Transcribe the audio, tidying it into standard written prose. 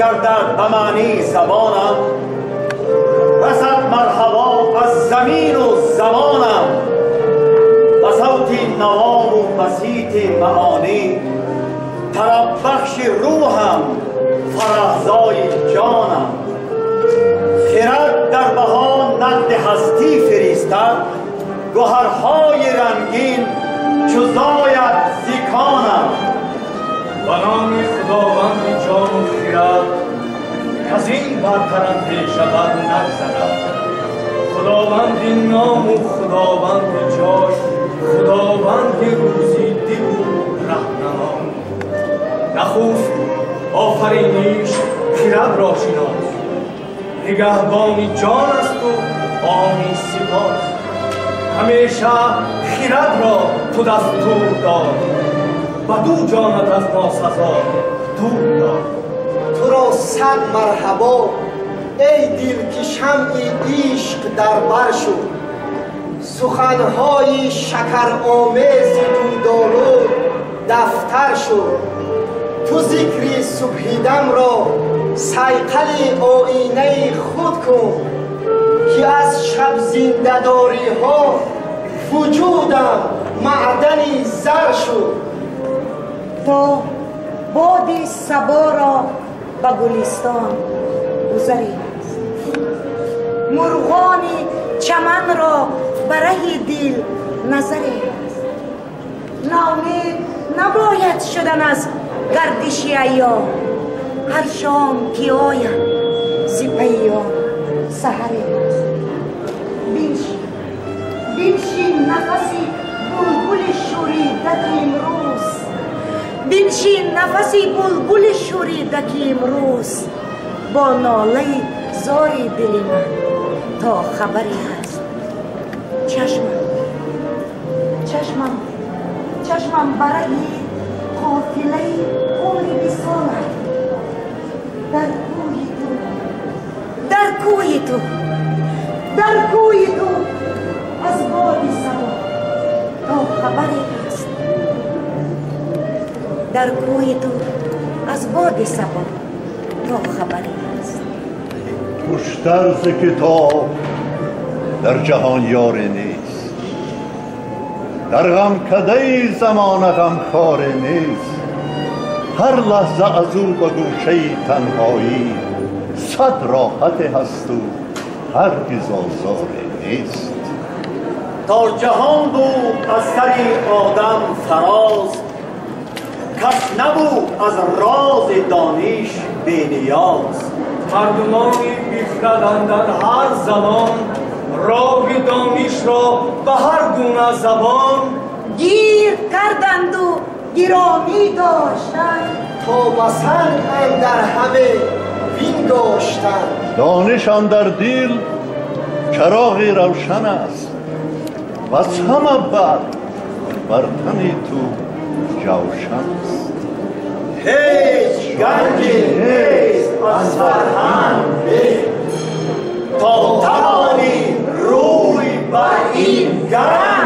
گردد به معنی زبانم، رسد مرحبا از زمین و زمانم، به صوت نوام و بسیط معانی، طرب بخش روحم فرهزای جانم. خرد در بها نقد هستی فریستد، گوهرهای رنگین چو زاید زیکانم. به نام خداوند جان و خرد، کز این برترم پیشور نگذرد. خداوند نام و خداوند جای، خداوند روزی دل و رهنمای. نخست آفرینش خرد را شناس، نگهبان جان است و آن سپاس. همیشه خرد را تو دستور دار، بدو جانت از ناسزا دور دار. تو را صد مرحبا ای دل که شمع عشق در بر شد، سخنهای شکر آمیز دودالو دفتر شد. تو ذکر صبحیدم را صیقل آینه خود کن، که از شب زنده‌داری ها وجودم معدنی زر شد. تا باد صبا را به گلستان گذری است، مرغان چمن را برای دل نظری است. ناامید نباید شدن از گردش ایام، هر شام که آید ز پیام سحری است. بنشین نفسی بلبل شوریده که امروز، بنشین نفسی بلبل شوریده که امروز با ناله زاری دل من تا خبری هست. چشمم برای قافله عمر وصال در کوی تو از باد صبا تا خبری هست. در کوی تو از باد صبا تا خبری هست. خوشتر ز کتاب در جهان یاری نیست، در غمکده زمانه غمخوار نیست. هر لحظه از او به گوشه تنهایی صد راحت هست و هرگز آزاری نیست. تا جهان بود از سر آدم فراز، کس نبود از راز دانش بی نیاز. مردمانی بیخردند در هر زمان، راه دانش را به هر گونه زبان گیر کردند و گرامی داشتند، تا مثل اندر همه وینگاشتند. دانش اندر دل چراغی روشن است، و از همه بر تن تو جوشن است. هیچ گنجی نیست از فرهنگ به، تا توانی روی بر این گنج